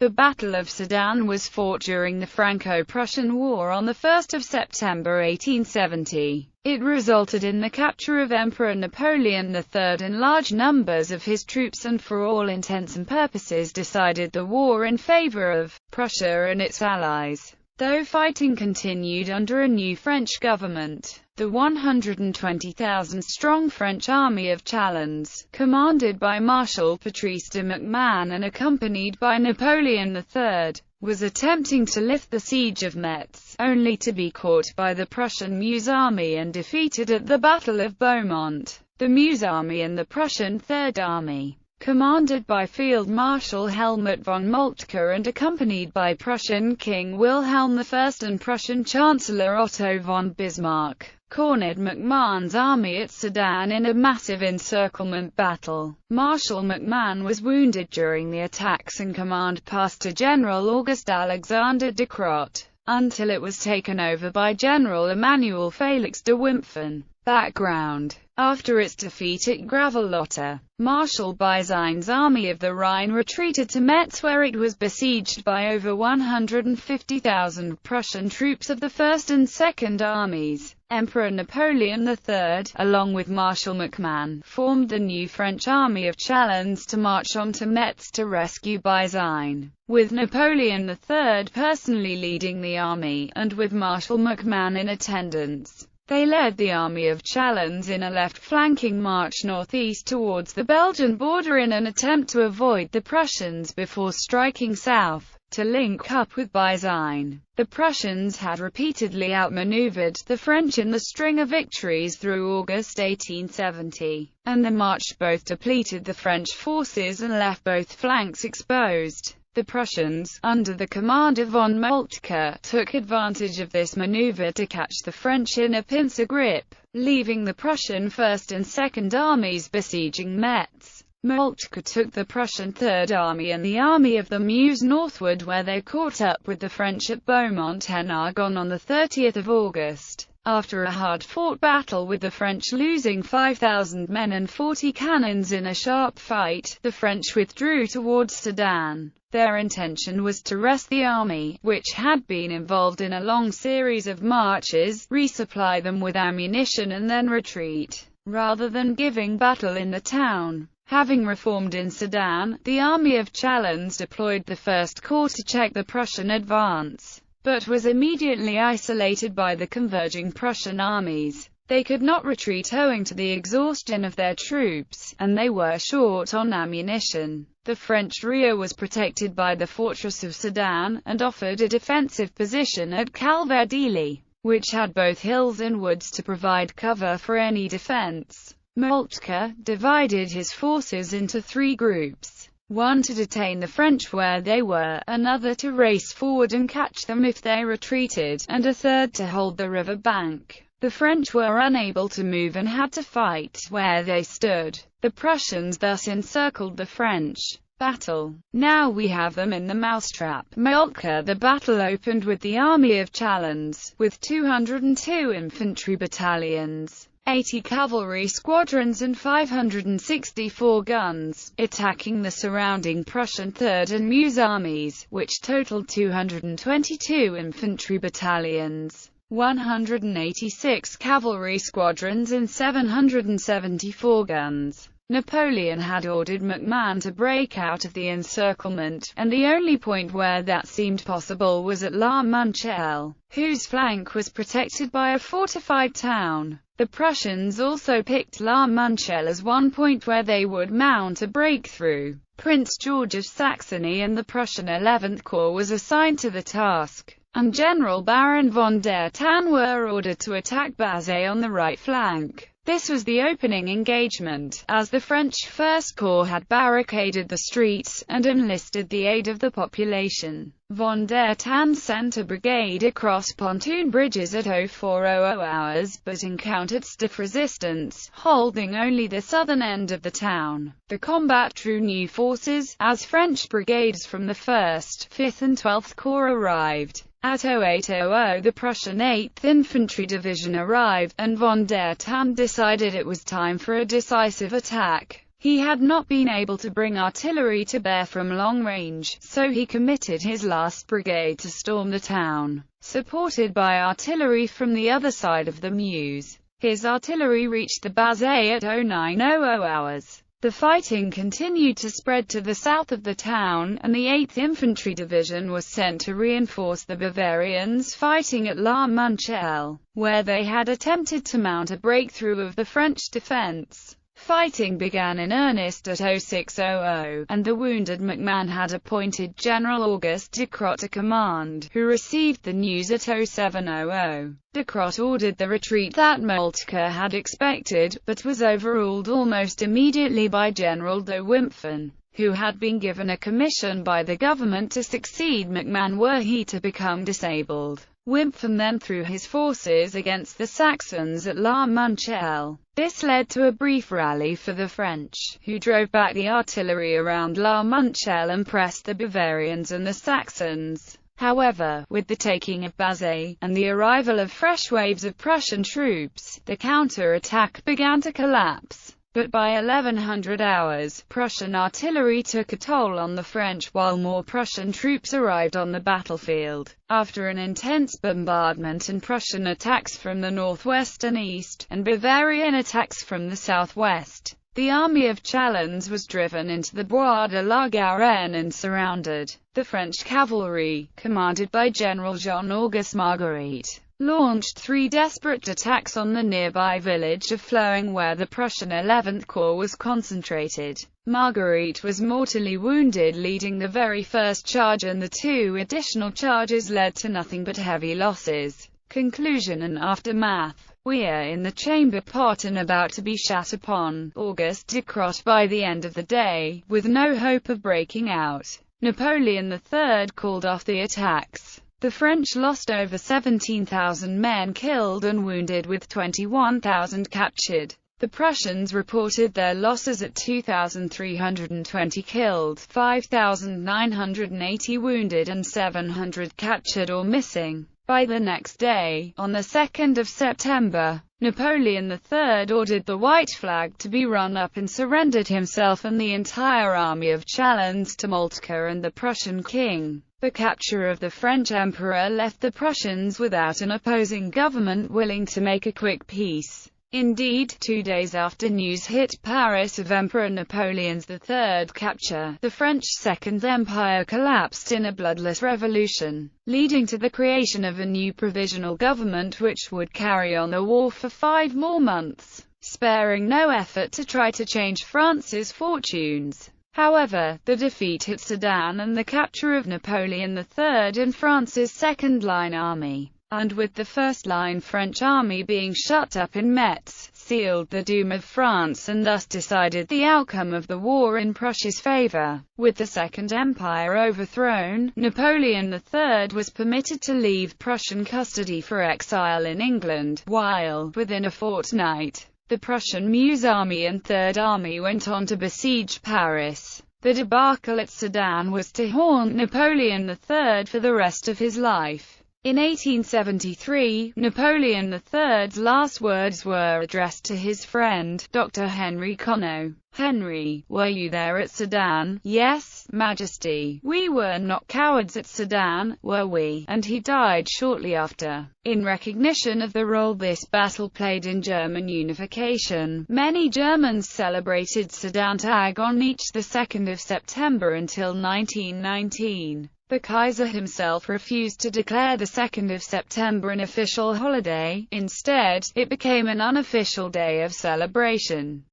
The Battle of Sedan was fought during the Franco-Prussian War on 1 September 1870. It resulted in the capture of Emperor Napoleon III and large numbers of his troops, and for all intents and purposes decided the war in favor of Prussia and its allies. Though fighting continued under a new French government, the 120,000-strong French army of Chalons, commanded by Marshal Patrice de MacMahon and accompanied by Napoleon III, was attempting to lift the siege of Metz, only to be caught by the Prussian Meuse army and defeated at the Battle of Beaumont. The Meuse army and the Prussian Third Army, commanded by Field Marshal Helmut von Moltke and accompanied by Prussian King Wilhelm I and Prussian Chancellor Otto von Bismarck, cornered MacMahon's army at Sedan in a massive encirclement battle. Marshal MacMahon was wounded during the attacks and command passed to General Auguste Alexander de Crott, until it was taken over by General Emmanuel Félix de Wimpfen. Background: after its defeat at Gravelotte, Marshal Bazaine army of the Rhine retreated to Metz, where it was besieged by over 150,000 Prussian troops of the First and Second Armies. Emperor Napoleon III, along with Marshal MacMahon, formed the new French army of Chalons to march on to Metz to rescue Bazaine, with Napoleon III personally leading the army, and with Marshal MacMahon in attendance. They led the army of Chalons in a left-flanking march northeast towards the Belgian border in an attempt to avoid the Prussians before striking south, to link up with Bazaine. The Prussians had repeatedly outmaneuvered the French in the string of victories through August 1870, and the march both depleted the French forces and left both flanks exposed. The Prussians, under the command of von Moltke, took advantage of this maneuver to catch the French in a pincer grip, leaving the Prussian First and Second Armies besieging Metz. Moltke took the Prussian Third Army and the Army of the Meuse northward, where they caught up with the French at Beaumont-en-Argonne on 30 August. After a hard-fought battle with the French losing 5,000 men and 40 cannons in a sharp fight, the French withdrew towards Sedan. Their intention was to rest the army, which had been involved in a long series of marches, resupply them with ammunition and then retreat, rather than giving battle in the town. Having reformed in Sedan, the army of Chalons deployed the First Corps to check the Prussian advance, but was immediately isolated by the converging Prussian armies. They could not retreat owing to the exhaustion of their troops, and they were short on ammunition. The French rear was protected by the fortress of Sedan, and offered a defensive position at Calverdili, which had both hills and woods to provide cover for any defense. Moltke divided his forces into three groups: one to detain the French where they were, another to race forward and catch them if they retreated, and a third to hold the river bank. The French were unable to move and had to fight where they stood. The Prussians thus encircled the French. Battle. Now we have them in the mousetrap. Moltke. The battle opened with the army of Chalons, with 202 infantry battalions, 80 cavalry squadrons and 564 guns, attacking the surrounding Prussian Third and Meuse armies, which totaled 222 infantry battalions, 186 cavalry squadrons and 774 guns. Napoleon had ordered MacMahon to break out of the encirclement, and the only point where that seemed possible was at La Manchelle, whose flank was protected by a fortified town. The Prussians also picked La Manchelle as one point where they would mount a breakthrough. Prince George of Saxony and the Prussian 11th Corps was assigned to the task, and General Baron von der Tann were ordered to attack Bazaine on the right flank. This was the opening engagement, as the French First Corps had barricaded the streets, and enlisted the aid of the population. Von der Tann sent a brigade across pontoon bridges at 0400 hours, but encountered stiff resistance, holding only the southern end of the town. The combat drew new forces, as French brigades from the 1st, 5th and 12th Corps arrived. At 0800 the Prussian 8th Infantry Division arrived, and von der Tann decided it was time for a decisive attack. He had not been able to bring artillery to bear from long range, so he committed his last brigade to storm the town, supported by artillery from the other side of the Meuse. His artillery reached the Bazay at 0900 hours. The fighting continued to spread to the south of the town, and the 8th Infantry Division was sent to reinforce the Bavarians fighting at La Manchelle, where they had attempted to mount a breakthrough of the French defense. Fighting began in earnest at 0600, and the wounded McMahon had appointed General Auguste Ducrot to command, who received the news at 0700. Ducrot ordered the retreat that Moltke had expected, but was overruled almost immediately by General de Wimpfen, who had been given a commission by the government to succeed McMahon were he to become disabled. Wimpfen then threw his forces against the Saxons at La Manchelle. This led to a brief rally for the French, who drove back the artillery around La Manchelle and pressed the Bavarians and the Saxons. However, with the taking of Bazay, and the arrival of fresh waves of Prussian troops, the counter-attack began to collapse. But by 1100 hours, Prussian artillery took a toll on the French while more Prussian troops arrived on the battlefield. After an intense bombardment and Prussian attacks from the northwest and east, and Bavarian attacks from the southwest, the army of Chalons was driven into the Bois de la Garenne and surrounded. The French cavalry, commanded by General Jean-Auguste Marguerite, launched 3 desperate attacks on the nearby village of Floing where the Prussian 11th Corps was concentrated. Marguerite was mortally wounded leading the very first charge, and the 2 additional charges led to nothing but heavy losses. Conclusion and aftermath. We are in the chamber pot and about to be shat upon. Auguste Ducrot by the end of the day, with no hope of breaking out. Napoleon III called off the attacks. The French lost over 17,000 men killed and wounded with 21,000 captured. The Prussians reported their losses at 2,320 killed, 5,980 wounded and 700 captured or missing. By the next day, on the 2nd of September, Napoleon III ordered the white flag to be run up and surrendered himself and the entire army of Chalons to Moltke and the Prussian king. The capture of the French emperor left the Prussians without an opposing government willing to make a quick peace. Indeed, 2 days after news hit Paris of Emperor Napoleon's III capture, the French Second Empire collapsed in a bloodless revolution, leading to the creation of a new provisional government which would carry on the war for 5 more months, sparing no effort to try to change France's fortunes. However, the defeat at Sedan and the capture of Napoleon III and France's second-line army, and with the first-line French army being shut up in Metz, sealed the doom of France and thus decided the outcome of the war in Prussia's favor. With the Second Empire overthrown, Napoleon III was permitted to leave Prussian custody for exile in England, while, within a fortnight, the Prussian Meuse Army and Third Army went on to besiege Paris. The debacle at Sedan was to haunt Napoleon III for the rest of his life. In 1873, Napoleon III's last words were addressed to his friend, Dr. Henry Conneau. "Henry, were you there at Sedan?" "Yes, Majesty. We were not cowards at Sedan, were we?" And he died shortly after. In recognition of the role this battle played in German unification, many Germans celebrated Sedan Tag on each the 2nd of September until 1919. The Kaiser himself refused to declare the 2nd of September an official holiday. Instead, it became an unofficial day of celebration.